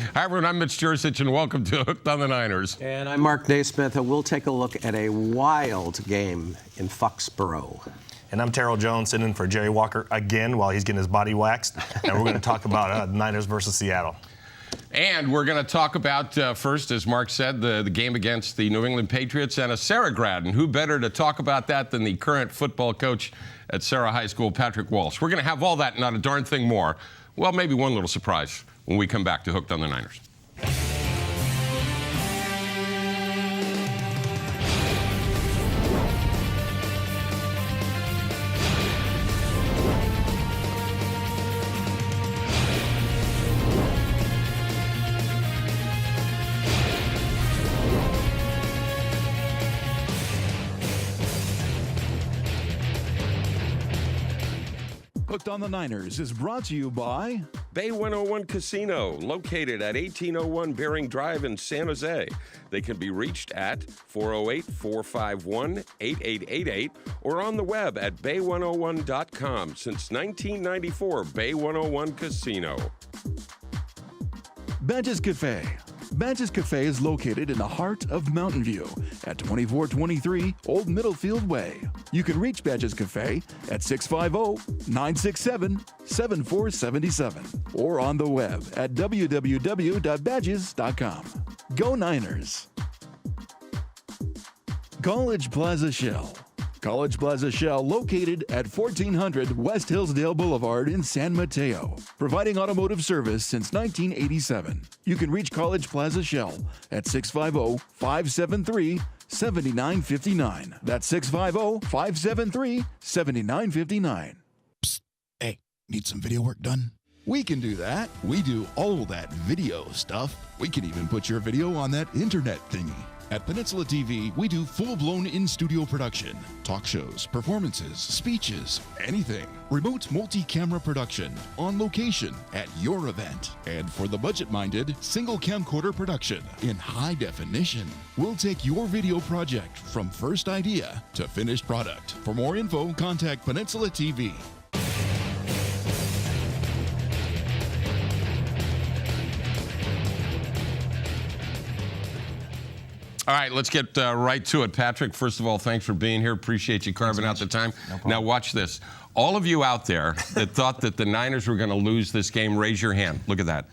Hi, everyone. I'm Mitch Juricich, and welcome to Hooked on the Niners. And I'm Mark Naismith, and we'll take a look at a wild game in Foxborough. And I'm Terrell Jones, sitting in for Jerry Walker again while he's getting his body waxed. And we're going to talk about Niners versus Seattle. And we're going to talk about, first, as Mark said, the game against the New England Patriots and a Serra grad. And who better to talk about that than the current football coach at Serra High School, Patrick Walsh. We're going to have all that and not a darn thing more. Well, maybe one little surprise when we come back to Hooked on the Niners. Hooked on the Niners is brought to you by Bay 101 Casino, located at 1801 Bering Drive in San Jose. They can be reached at 408-451-8888 or on the web at bay101.com. Since 1994, Bay 101 Casino. Badges Cafe. Badges Cafe is located in the heart of Mountain View at 2423 Old Middlefield Way. You can reach Badges Cafe at 650-967-7477 or on the web at www.badges.com. Go Niners! College Plaza Shell. College Plaza Shell, located at 1400 West Hillsdale Boulevard in San Mateo, providing automotive service since 1987. You can reach College Plaza Shell at 650-573-7959. That's 650-573-7959. Psst. Hey, need some video work done? We can do that. We do all that video stuff. We can even put your video on that internet thingy. At Peninsula TV, we do full-blown in-studio production, talk shows, performances, speeches, anything. Remote multi-camera production, on location, at your event. And for the budget-minded, single camcorder production in high definition. We'll take your video project from first idea to finished product. For more info, contact Peninsula TV. All right, let's get right to it. Patrick, first of all, thanks for being here. Appreciate you carving out the time. No problem. Now, watch this. All of you out there that thought that the Niners were going to lose this game, raise your hand. Look at that.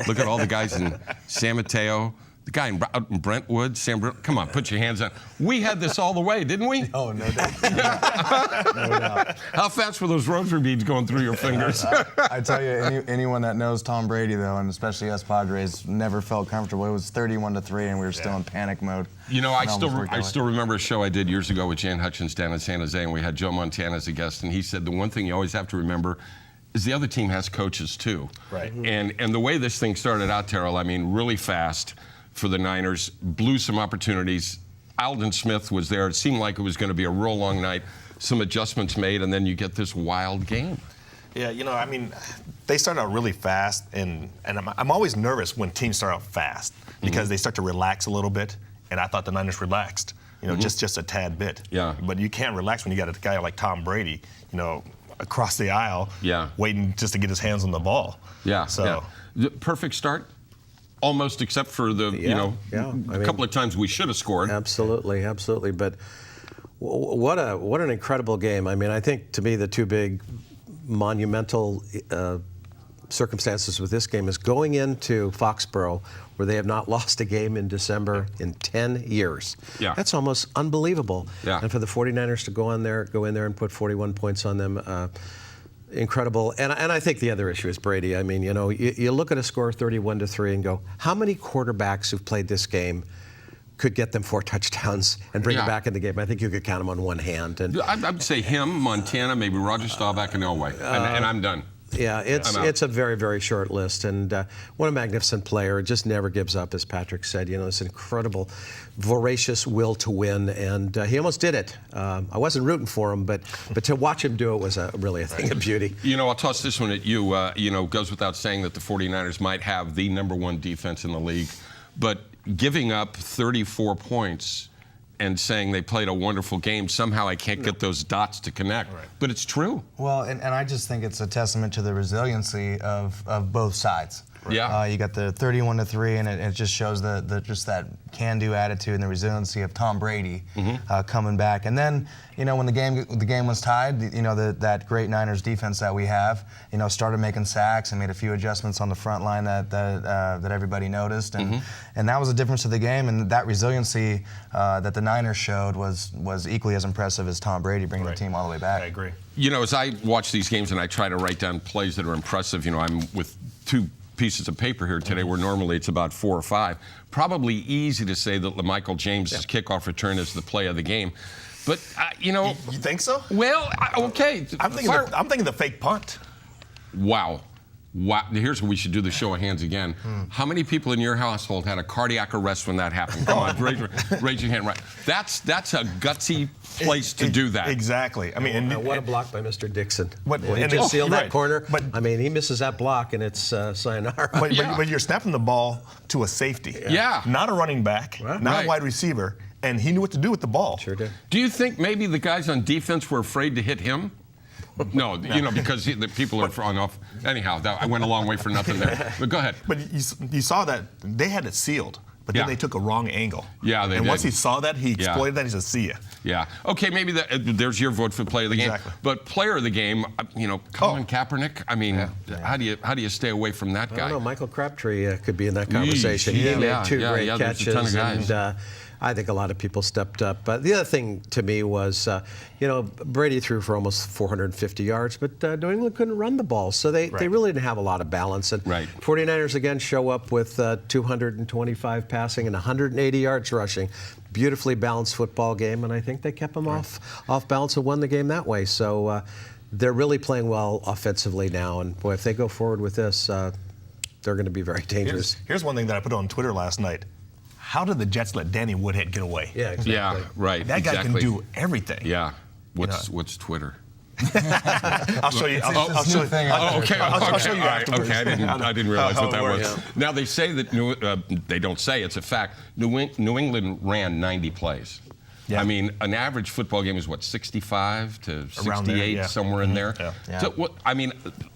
Look at all the guys in San Mateo. The guy out in Brentwood, come on, put your hands on. We had this all the way, didn't we? Oh, no doubt. No doubt. How fast were those rosary beads going through your fingers? I tell you, anyone that knows Tom Brady, though, and especially us Padres, never felt comfortable. It was 31-3, and we were still in panic mode. You know, I still remember a show I did years ago with Jan Hutchins down in San Jose, and we had Joe Montana as a guest, and he said the one thing you always have to remember is the other team has coaches, too. Right. And the way this thing started out, Terrell, I mean, really fast for the Niners, blew some opportunities. Aldon Smith was there. It seemed like it was going to be a real long night. Some adjustments made, and then you get this wild game. Yeah, you know, I mean, they start out really fast, and I'm always nervous when teams start out fast because they start to relax a little bit, and I thought the Niners relaxed, you know, just a tad bit. Yeah. But you can't relax when you got a guy like Tom Brady, you know, across the aisle, waiting just to get his hands on the ball. Yeah. So The perfect start. Almost, except for the a couple of times we should have scored. Absolutely. But what an incredible game. I mean, I think to me the two big monumental circumstances with this game is going into Foxborough, where they have not lost a game in December in 10 years. Yeah. That's almost unbelievable. Yeah. And for the 49ers to go in there and put 41 points on them. Incredible. And I think the other issue is Brady. I mean, you know, you look at a score 31-3 and go, how many quarterbacks who've played this game could get them 4 touchdowns and bring it back in the game? I think you could count them on one hand. And I'd say him, Montana, maybe Roger Staubach, and Elway. And I'm done. Yeah, it's a very, very short list. And what a magnificent player. Just never gives up, as Patrick said. You know, this incredible, voracious will to win. And he almost did it. I wasn't rooting for him, but to watch him do it was really a thing of beauty. You know, I'll toss this one at you. You know, goes without saying that the 49ers might have the #1 defense in the league. But giving up 34 points and saying they played a wonderful game, somehow I can't get those dots to connect. Right. But it's true. Well, and I just think it's a testament to the resiliency of both sides. Yeah. You got the 31-3, and it just shows just that can-do attitude and the resiliency of Tom Brady coming back. And then, when the game was tied, that great Niners defense that we have, started making sacks and made a few adjustments on the front line that everybody noticed, and that was the difference of the game. And that resiliency that the Niners showed was equally as impressive as Tom Brady bringing the team all the way back. I agree. As I watch these games and I try to write down plays that are impressive, I'm with 2 pieces of paper here today where normally it's about 4 or 5. Probably easy to say that LaMichael James' kickoff return is the play of the game. But, You think so? Well, okay. I'm thinking the fake punt. Wow. Here's what we should do, the show of hands again. How many people in your household had a cardiac arrest when that happened? Come on, raise your hand. Right. That's a gutsy place to do that. Exactly. I mean, what a block by Mr. Dixon. And just sealed that right. corner. But he misses that block, and it's sayonara. But you're snapping the ball to a safety. Yeah. Not a running back, not a wide receiver, and he knew what to do with the ball. Sure did. Do you think maybe the guys on defense were afraid to hit him? No, because the people are on off. Anyhow, I went a long way for nothing there. But go ahead. But you saw that they had it sealed, but then they took a wrong angle. Yeah, they did. And once he saw that, he exploited that. He said, "See ya." Yeah. Okay, maybe there's your vote for player of the game. Exactly. But player of the game, Colin Kaepernick. I mean, how do you stay away from that guy? I don't know. Michael Crabtree could be in that conversation. Yeesh. He made 2 great there's catches, a ton of guys. and I think a lot of people stepped up. But the other thing to me was, Brady threw for almost 450 yards, but New England couldn't run the ball, so they really didn't have a lot of balance. And 49ers again show up with 225 passing and 180 yards rushing. Beautifully balanced football game, and I think they kept them off balance and won the game that way. So they're really playing well offensively now, and boy, if they go forward with this, they're going to be very dangerous. Here's one thing that I put on Twitter last night. How did the Jets let Danny Woodhead get away? Yeah, exactly. Yeah, right. That guy can do everything. Yeah. What's Twitter? I'll show you. I'll show you. Okay. I'll show you afterwards. Okay, I didn't realize what that was. Yeah. Now they say that they don't say, it's a fact. New England ran 90 plays. Yeah. I mean, an average football game is 65 to 68, somewhere in there. Yeah. So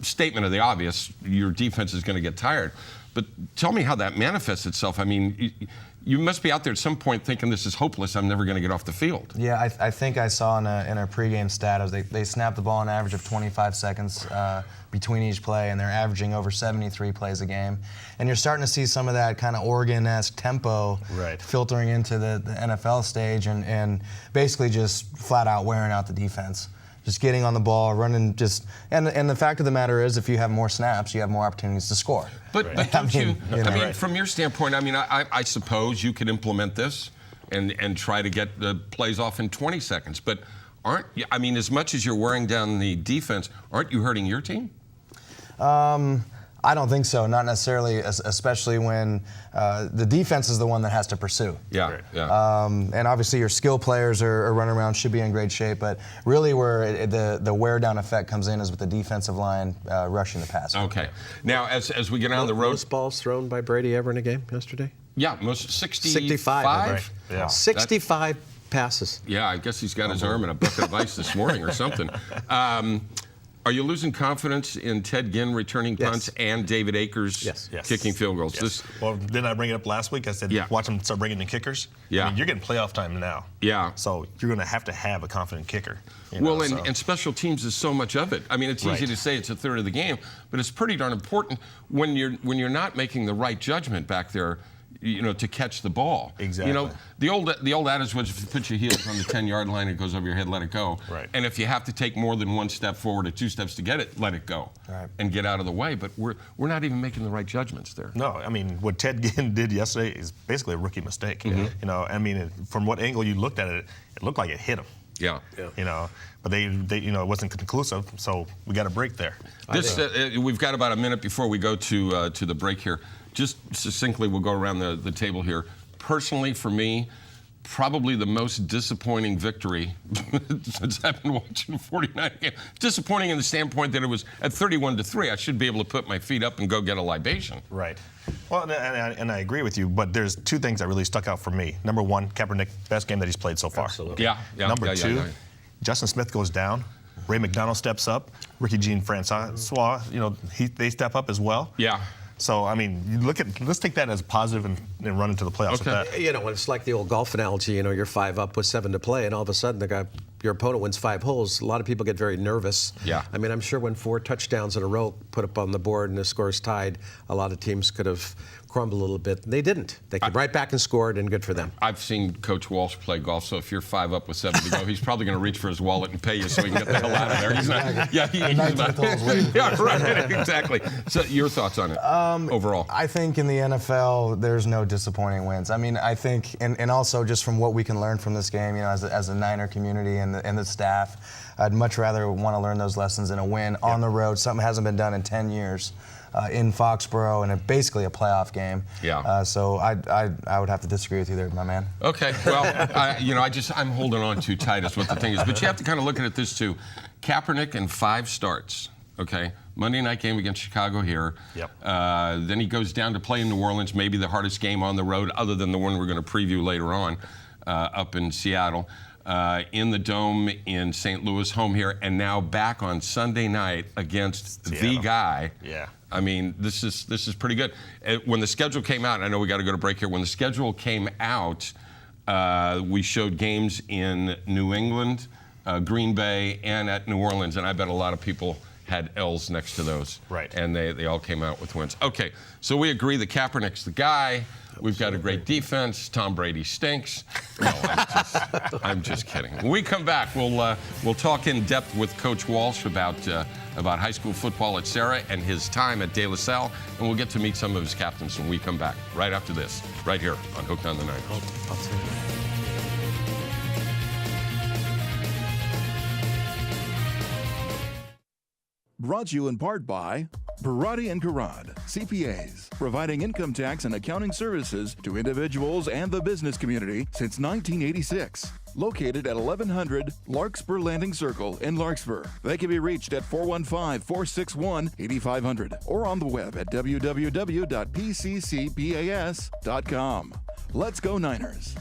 statement of the obvious, your defense is going to get tired. But tell me how that manifests itself. I mean, you must be out there at some point thinking this is hopeless. I'm never going to get off the field. Yeah, I think I saw in a pregame stat as they snapped the ball an average of 25 seconds between each play, and they're averaging over 73 plays a game. And you're starting to see some of that kind of Oregon-esque tempo filtering into the NFL stage and basically just flat out wearing out the defense. Just getting on the ball, running, and the fact of the matter is, if you have more snaps, you have more opportunities to score. But don't you? From your standpoint, I suppose you could implement this and try to get the plays off in 20 seconds. But as much as you're wearing down the defense, aren't you hurting your team? I don't think so. Not necessarily, especially when the defense is the one that has to pursue. Yeah. And obviously your skill players are running around, should be in great shape, but really where the wear down effect comes in is with the defensive line rushing the passer. Okay. Now, as we get on the road, most balls thrown by Brady ever in a game yesterday? Yeah, most 65. 65. Yeah. 65 passes. Yeah, I guess he's got his arm in a bucket of ice this morning or something. Are you losing confidence in Ted Ginn returning punts and David Akers kicking field goals? Yes. Well, didn't I bring it up last week? I said, watch them start bringing in kickers. Yeah. I mean, you're getting playoff time now. Yeah. So you're going to have a confident kicker. And special teams is so much of it. I mean, it's easy to say it's a third of the game, but it's pretty darn important when you're not making the right judgment back there, to catch the ball. Exactly. The old adage was, if you put your heels on the 10-yard line, it goes over your head, let it go. Right. And if you have to take more than one step forward or 2 steps to get it, let it go. Right. And get out of the way. But we're not even making the right judgments there. No, I mean, what Ted Ginn did yesterday is basically a rookie mistake. From what angle you looked at it, it looked like it hit him. Yeah. But they it wasn't conclusive, so we got a break there. We've got about a minute before we go to the break here. Just succinctly, we'll go around the table here. Personally, for me, probably the most disappointing victory since I've been watching the 49 game. Disappointing in the standpoint that it was at 31-3. I should be able to put my feet up and go get a libation. Right. Well, and I agree with you, but there's 2 things that really stuck out for me. Number 1, Kaepernick, best game that he's played so far. Absolutely. Yeah. Number 2, Justin Smith goes down. Ray McDonald steps up. Ricky Jean Francois, they step up as well. Yeah. So, I mean, let's take that as a positive and run into the playoffs with that. You know, it's like the old golf analogy. You know, you're 5 up with 7 to play, and all of a sudden your opponent wins 5 holes. A lot of people get very nervous. Yeah. I mean, I'm sure when 4 touchdowns in a row put up on the board and the score's tied, a lot of teams could have crumbled a little bit. They didn't. They came right back and scored, and good for them. I've seen Coach Walsh play golf, so if you're 5 up with 7 to go, he's probably going to reach for his wallet and pay you so he can get the hell out of there. He's not. Yeah, he's not. Yeah, right. Exactly. So, your thoughts on it overall? I think in the NFL, there's no disappointing wins. I mean, I think, and also just from what we can learn from this game, you know, as a Niner community and the staff, I'd much rather want to learn those lessons in a win on the road. Something hasn't been done in 10 years. In Foxborough, and basically a playoff game. Yeah. So I would have to disagree with you there, my man. Okay. Well, I'm holding on too tight is what the thing is. But you have to kind of look at it this too. Kaepernick in 5 starts. Okay. Monday night game against Chicago here. Yep. Then he goes down to play in New Orleans, maybe the hardest game on the road, other than the one we're going to preview later on, up in Seattle. In the Dome in St. Louis, home here, and now back on Sunday night against Seattle. the guy. Yeah. I mean, this is pretty good. When the schedule came out, I know we got to go to break here. When the schedule came out, we showed games in New England, Green Bay, and at New Orleans, and I bet a lot of people had L's next to those. Right. And they all came out with wins. Okay, so we agree that Kaepernick's the guy. We've got a great defense. Tom Brady stinks. No, I'm just kidding. When we come back, we'll talk in depth with Coach Walsh about high school football at Serra and his time at De La Salle, and we'll get to meet some of his captains when we come back right after this, right here on Hooked on the Niners. I'll take it. Brought to you in part by Barati & Karad, CPAs, providing income tax and accounting services to individuals and the business community since 1986. Located at 1100 Larkspur Landing Circle in Larkspur. They can be reached at 415-461-8500 or on the web at www.pccpas.com. Let's go Niners!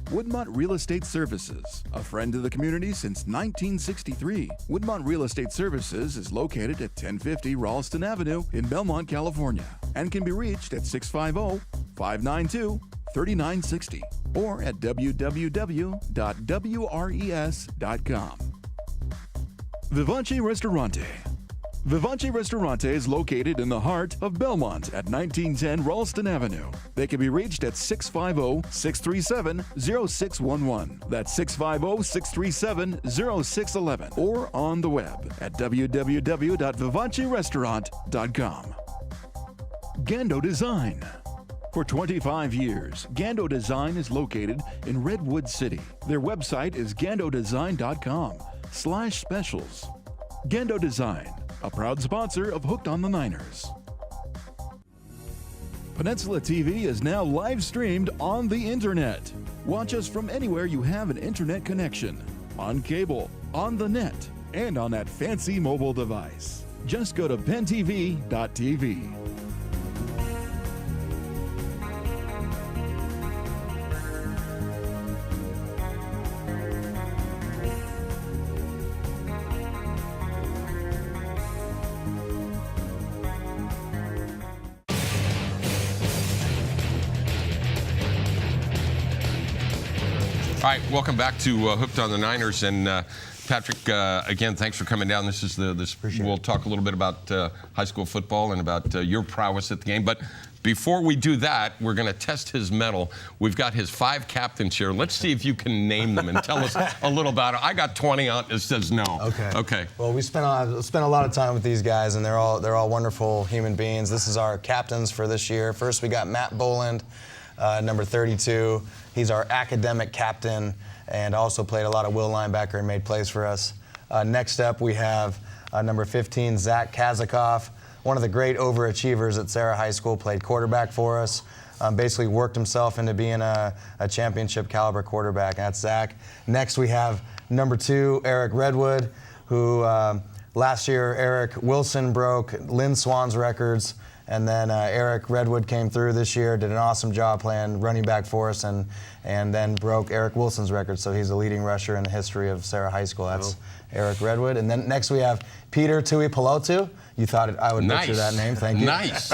Woodmont Real Estate Services, a friend to the community since 1963. Woodmont Real Estate Services is located at 1050 Ralston Avenue in Belmont, California, and can be reached at 650-592-3960 or at www.wres.com. Vivace Ristorante. Vivace Ristorante is located in the heart of Belmont at 1910 Ralston Avenue. They can be reached at 650-637-0611. That's 650-637-0611 or on the web at www.vivacerestaurant.com. Gando Design. For 25 years, Gando Design is located in Redwood City. Their website is gandodesign.com/specials. Gando Design, a proud sponsor of Hooked on the Niners. Peninsula TV is now live streamed on the internet. Watch us from anywhere you have an internet connection, on cable, on the net, and on that fancy mobile device. Just go to pentv.tv. All right, welcome back to Hooked on the Niners. And Patrick, again, thanks for coming down. This is we'll talk a little bit about high school football and about your prowess at the game. But before we do that, we're going to test his mettle. We've got his 5 captains here. Let's see if you can name them and tell us a little about it. I got 20 on. It says no. Okay. Well, we spent a lot of time with these guys, and they're all wonderful human beings. This is our captains for this year. First, we got Matt Boland, number 32. He's our academic captain and also played a lot of will linebacker and made plays for us. Next up, we have number 15, Zach Kazikoff, one of the great overachievers at Serra High School, played quarterback for us. Basically worked himself into being a championship caliber quarterback. That's Zach. Next, we have number 2, Eric Redwood, who last year Eric Wilson broke Lynn Swan's records. And then Eric Redwood came through this year, did an awesome job playing running back for us, and then broke Eric Wilson's record. So he's a leading rusher in the history of Serra High School. That's Eric Redwood. And then next we have Peter Tui Pelotu. you thought I would butcher that name. Thank you. Nice.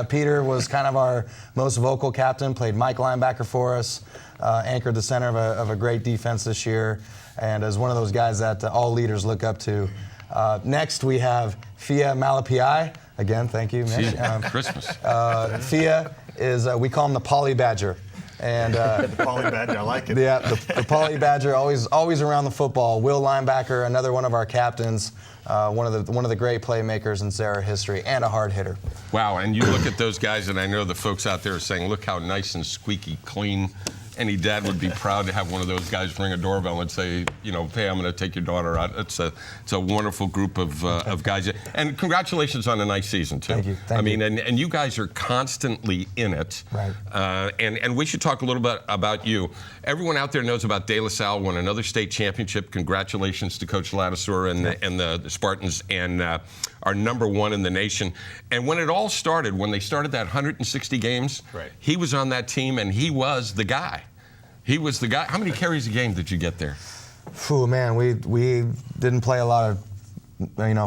Peter was kind of our most vocal captain, played Mike linebacker for us, anchored the center of a great defense this year, and is one of those guys that all leaders look up to. Next, we have Fia Malapai. Again, thank you, Mitch. Christmas. Fia is, we call him the Poly Badger. And Poly Badger, I like it. Yeah, the Poly Badger, always around the football. Will linebacker, another one of our captains, one of the great playmakers in Serra history, and a hard hitter. Wow, and you look at those guys, and I know the folks out there are saying, look how nice and squeaky clean. Any dad would be proud to have one of those guys ring a doorbell and say, you know, hey, I'm going to take your daughter out. It's a wonderful group of guys. And congratulations on a nice season, too. Thank you. I mean, and you guys are constantly in it. Right. And we should talk a little bit about you. Everyone out there knows about De La Salle, won another state championship. Congratulations to Coach Ladisor and the Spartans, and are #1 in the nation. And when it all started, when they started that 160 games, right, he was on that team, and he was the guy. He was the guy. How many carries a game did you get there? Phew, man, we didn't play a lot of,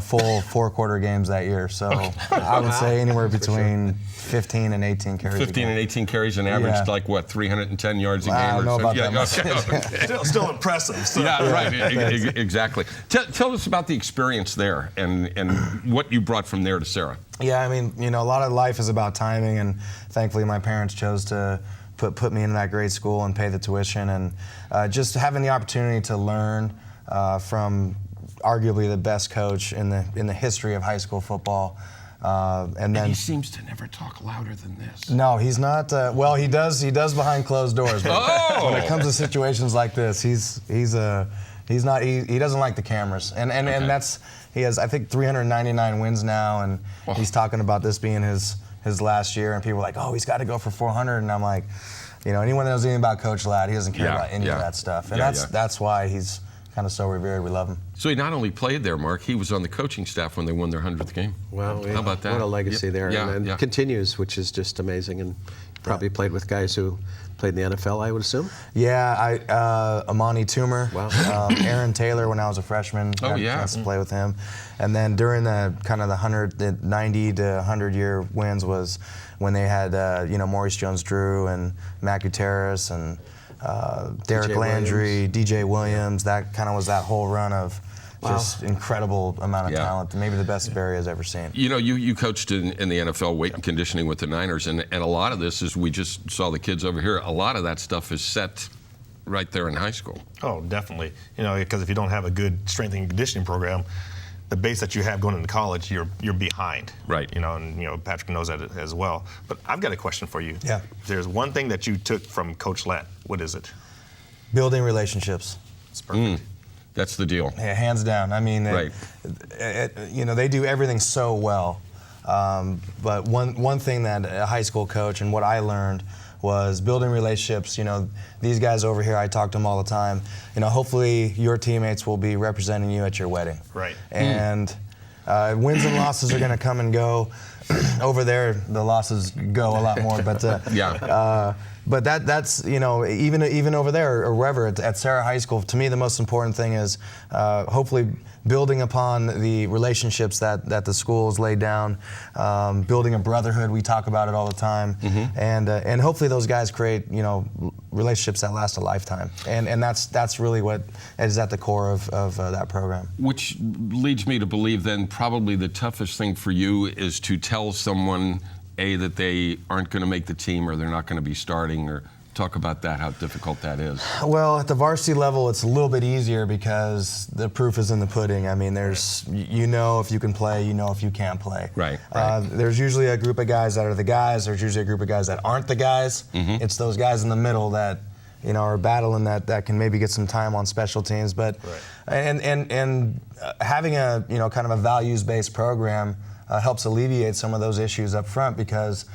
full 4-quarter games that year. So I would say anywhere between 15 and 18 carries. 15 and 18 carries and averaged like what, 310 yards a game? I don't know about that much. Okay. Still impressive. So. Yeah, right. Exactly. Tell us about the experience there and what you brought from there to Serra. Yeah, I mean, a lot of life is about timing, and thankfully my parents chose to put me in that great school and pay the tuition, and just having the opportunity to learn from arguably the best coach in the history of high school football. And then he seems to never talk louder than this. No, he's not. Well, he does behind closed doors. But when it comes to situations like this, he doesn't like the cameras, and that's, he has, I think, 399 wins now, and he's talking about this being his last year, and people are like, oh, he's got to go for 400, and I'm like, anyone that knows anything about Coach Ladd, he doesn't care about any of that stuff, and that's why he's kind of so revered. We love him. So he not only played there, Mark, he was on the coaching staff when they won their 100th game. Well, how about that? What a legacy there, and continues, which is just amazing, and probably played with guys who played in the NFL, I would assume. Yeah, Amani Toomer, Aaron Taylor when I was a freshman. Oh, had a chance to play with him. And then during the kind of the 90 to 100 year wins was when they had Maurice Jones-Drew and Matt Gutierrez and Derek Landry, DJ Williams. That kind of was that whole run of just incredible amount of talent. Maybe the best Barry has ever seen. You coached in the NFL weight and conditioning with the Niners, and a lot of this is, we just saw the kids over here, a lot of that stuff is set right there in high school. Oh, definitely. Because if you don't have a good strength and conditioning program, the base that you have going into college, you're behind. Right. And Patrick knows that as well. But I've got a question for you. Yeah. If there's one thing that you took from Coach Ladd, what is it? Building relationships. It's perfect. That's the deal. Yeah, hands down. I mean, they do everything so well. But one thing that a high school coach, and what I learned, was building relationships. These guys over here, I talk to them all the time. Hopefully your teammates will be representing you at your wedding. Right. And wins and losses are going to come and go. Over there, the losses go a lot more. But but that's even over there or wherever at Serra High School, to me the most important thing is hopefully building upon the relationships that the school has laid down, building a brotherhood. We talk about it all the time, and hopefully those guys create relationships that last a lifetime. And that's really what is at the core of that program. Which leads me to believe then probably the toughest thing for you is to tell someone that they aren't going to make the team, or they're not going to be starting, or talk about that, how difficult that is. Well, at the varsity level, it's a little bit easier because the proof is in the pudding. I mean, there's, if you can play, if you can't play. Right. There's usually a group of guys that are the guys. There's usually a group of guys that aren't the guys. It's those guys in the middle that, are battling that can maybe get some time on special teams. But and having a kind of a values-based program helps alleviate some of those issues up front, because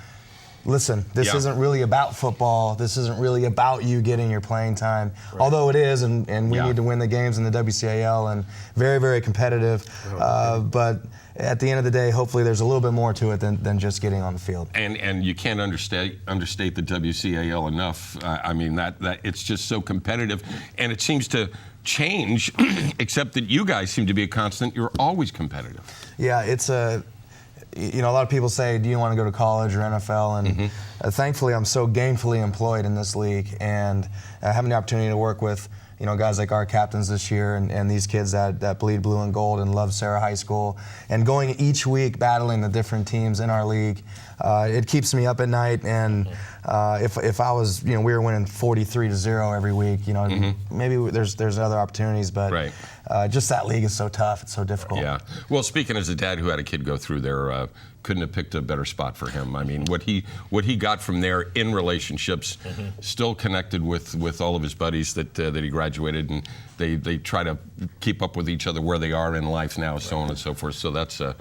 listen, this isn't really about football. This isn't really about you getting your playing time, although it is, and we need to win the games in the WCAL, and very, very competitive. But at the end of the day, hopefully there's a little bit more to it than just getting on the field. And you can't understate the WCAL enough. I mean, that it's just so competitive, and it seems to change, except that you guys seem to be a constant. You're always competitive. Yeah, it's a lot of people say, do you want to go to college or NFL? And thankfully, I'm so gainfully employed in this league, and having the opportunity to work with guys like our captains this year and these kids that bleed blue and gold and love Serra High School, and going each week battling the different teams in our league, it keeps me up at night. And if I was, we were winning 43-0 every week, maybe there's other opportunities, but just that league is so tough. It's so difficult. Yeah. Well, speaking as a dad who had a kid go through there, couldn't have picked a better spot for him. I mean, what he got from there in relationships, still connected with all of his buddies that he graduated, and they try to keep up with each other where they are in life now, so on and so forth. So that's a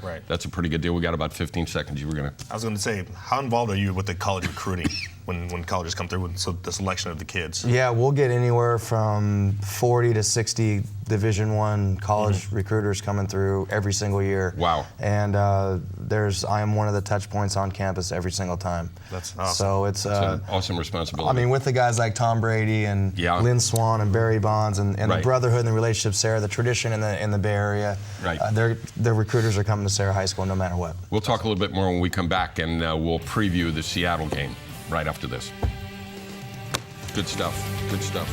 pretty good deal. We got about 15 seconds. I was going to say, how involved are you with the college recruiting when colleges come through with the selection of the kids? Yeah, we'll get anywhere from 40 to 60 Division I college recruiters coming through every single year. Wow. And I am one of the touch points on campus every single time. That's awesome. So it's an awesome responsibility. I mean, with the guys like Tom Brady and Lynn Swan and Barry Bonds and the brotherhood and the relationship, Serra, the tradition in the Bay Area, their recruiters are coming to Serra High School no matter what. We'll talk a little bit more when we come back, and we'll preview the Seattle game right after this. Good stuff. Good stuff.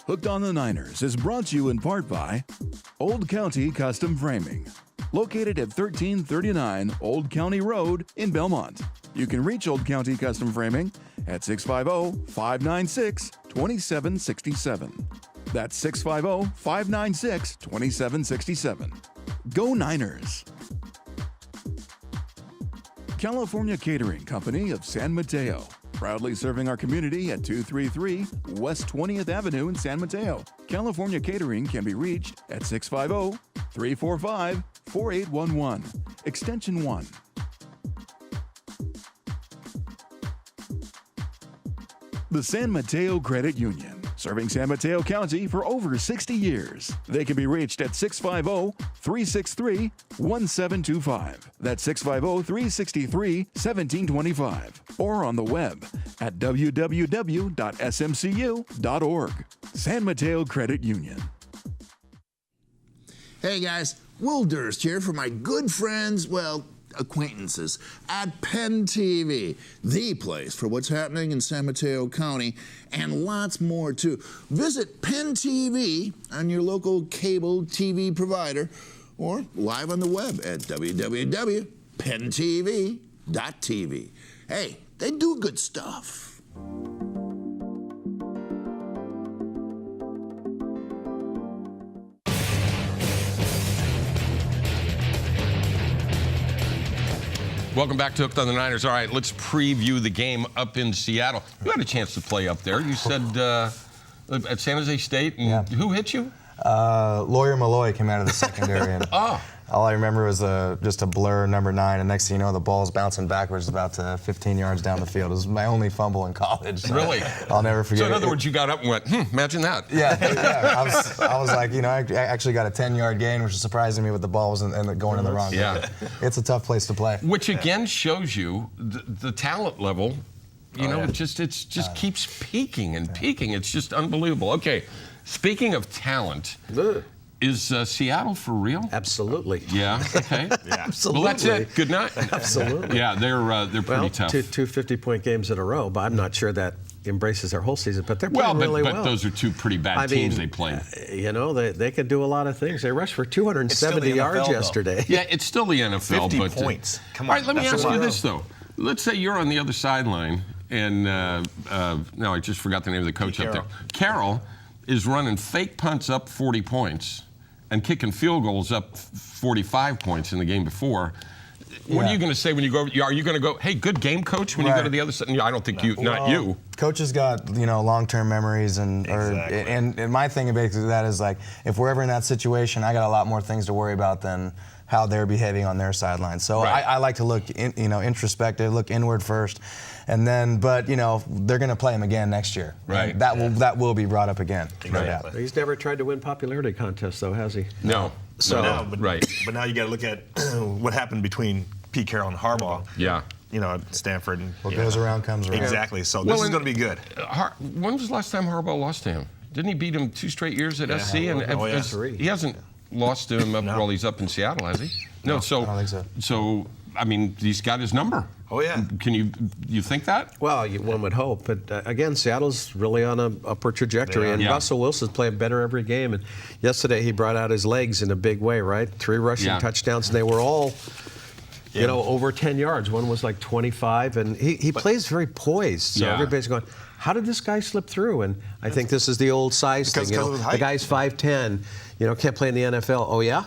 Hooked on the Niners is brought to you in part by Old County Custom Framing, located at 1339 Old County Road in Belmont. You can reach Old County Custom Framing at 650-596-2767. That's 650-596-2767. Go Niners! California Catering Company of San Mateo, proudly serving our community at 233 West 20th Avenue in San Mateo. California Catering can be reached at 650-345-4811, extension 1. The San Mateo Credit Union, serving San Mateo County for over 60 years. They can be reached at 650-363-1725. That's 650-363-1725. Or on the web at www.smcu.org. San Mateo Credit Union. Hey guys, Will Durst here for my good friends, acquaintances at Penn TV, the place for what's happening in San Mateo County, and lots more too. Visit Penn TV on your local cable TV provider, or live on the web at www.penntv.tv. Hey, they do good stuff. Welcome back to Hooked on the Niners. All right, let's preview the game up in Seattle. You had a chance to play up there. You said at San Jose State. And who hit you? Lawyer Malloy came out of the secondary. And all I remember was just a blur, number 9, and next thing you know, the ball's bouncing backwards about 15 yards down the field. It was my only fumble in college. So really? I'll never forget it. So in other words, you got up and went, imagine that. Yeah. I was like, I actually got a 10-yard gain, which is surprising me, but the ball was going in the wrong way. It's a tough place to play. Which again shows you the talent level. It just keeps peaking and peaking. It's just unbelievable. Okay, speaking of talent. Is Seattle for real? Absolutely. Yeah. Okay. Absolutely. Well, that's it. Good night. Absolutely. Yeah, they're pretty tough. Two 50-point games in a row, but I'm not sure that embraces their whole season. But they're playing really well. But those are two pretty bad teams they played. They could do a lot of things. They rushed for 270 yards yesterday. Yeah, it's still the NFL. 50 points. Come on. All right, let me ask you this though. Let's say you're on the other sideline, and now I just forgot the name of the coach up there. Carroll is running fake punts up 40 points and kicking field goals up 45 points in the game before. What are you going to say when you go? Are you going to go, hey, good game, coach, when you go to the other side? I don't think not you. Coach has got, long-term memories, and my thing basically that is like, if we're ever in that situation, I got a lot more things to worry about than how they're behaving on their sideline. So I like to look, introspective, look inward first, and then, but they're going to play him again next year. Right. That will be brought up again. Exactly. He's never tried to win popularity contests, though, has he? No. But now you got to look at what happened between Pete Carroll and Harbaugh. Yeah. at Stanford. And, What goes around comes around. Exactly. So this is and- going to be good. When was the last time Harbaugh lost to him? Didn't he beat him 2 straight years at SC? And he hasn't lost to him while he's up in Seattle, has he? No. So I don't think so. So I mean, he's got his number. Oh yeah. Can you think that? Well, one would hope, but again, Seattle's really on an upward trajectory, and Russell Wilson's playing better every game. And yesterday he brought out his legs in a big way, right? 3 rushing touchdowns, and they were all, over 10 yards. One was like 25, and he plays very poised. So everybody's going, how did this guy slip through? And I think this is the old size thing. The guy's 5'10", can't play in the NFL. Oh yeah.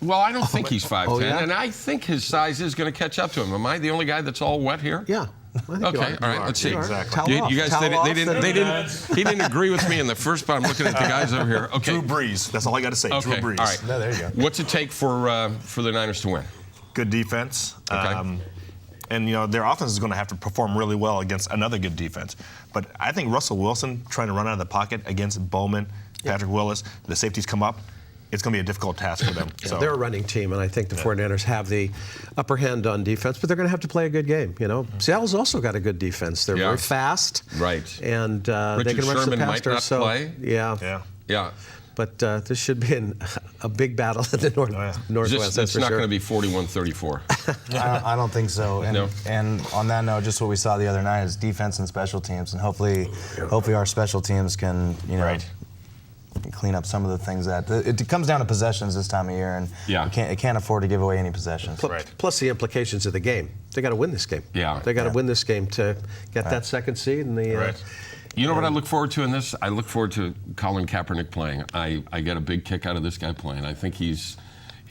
Well, I don't think he's 5'10", yeah? and I think his size is going to catch up to him. Am I the only guy that's all wet here? Yeah. Okay, all right, let's see. Exactly. You guys, he didn't agree with me in the first, but I'm looking at the guys over here. Okay. Drew Brees. That's all I got to say. Okay. Drew Brees. All right. No, there you go. What's it take for the Niners to win? Good defense. Okay. And their offense is going to have to perform really well against another good defense. But I think Russell Wilson trying to run out of the pocket against Bowman, Patrick Willis, the safeties come up. It's going to be a difficult task for them. So they're a running team, and I think the 49ers have the upper hand on defense, but they're going to have to play a good game. Seattle's also got a good defense. They're very fast. Right. And Richard they can rush Sherman the might passer. not play. Yeah. But this should be a big battle in the Northwest. It's not going to be 41-34. I don't think so. And on that note, just what we saw the other night is defense and special teams, and hopefully our special teams can clean up some of the things that it comes down to possessions this time of year, and it can't afford to give away any possessions. Plus the implications of the game. They got to win this game. They got to win this game to get that second seed and the. You know what I look forward to in this? I look forward to Colin Kaepernick playing. I get a big kick out of this guy playing. I think he's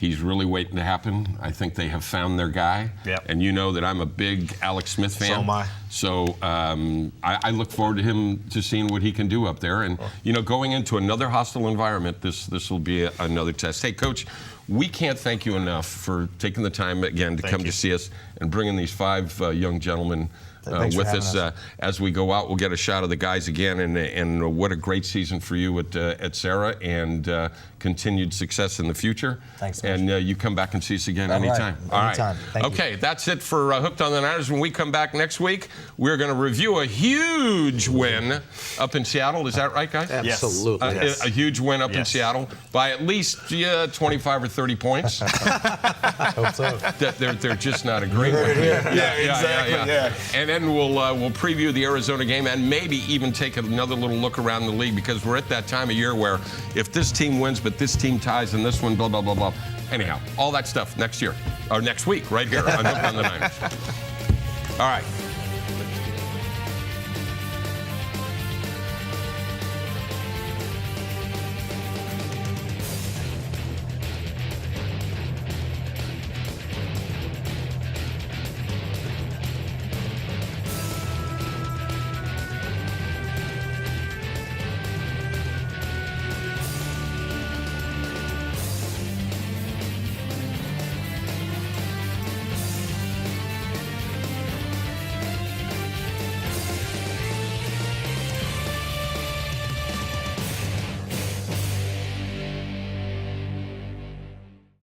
really waiting to happen. I think they have found their guy. And you know that I'm a big Alex Smith fan. So am I. So I look forward to him to seeing what he can do up there. And going into another hostile environment, this will be another test. Hey, Coach, we can't thank you enough for taking the time again to come to see us and bringing these 5 young gentlemen with us as we go out. We'll get a shot of the guys again, and what a great season for you at Serra, and continued success in the future. Thanks, and you come back and see us again anytime. All right. Anytime. Thank you. Okay, that's it for Hooked on the Niners. When we come back next week, we're going to review a huge win up in Seattle. Is that right, guys? Absolutely. A huge win up in Seattle by at least 25 or 30 points. Hope so. They're just not agreeing with me. Yeah. And then we'll preview the Arizona game and maybe even take another little look around the league, because we're at that time of year where if this team wins but this team ties and this one, blah, blah, blah, blah. Anyhow, all that stuff next year, or next week, right here on Hooked on the Niners. All right.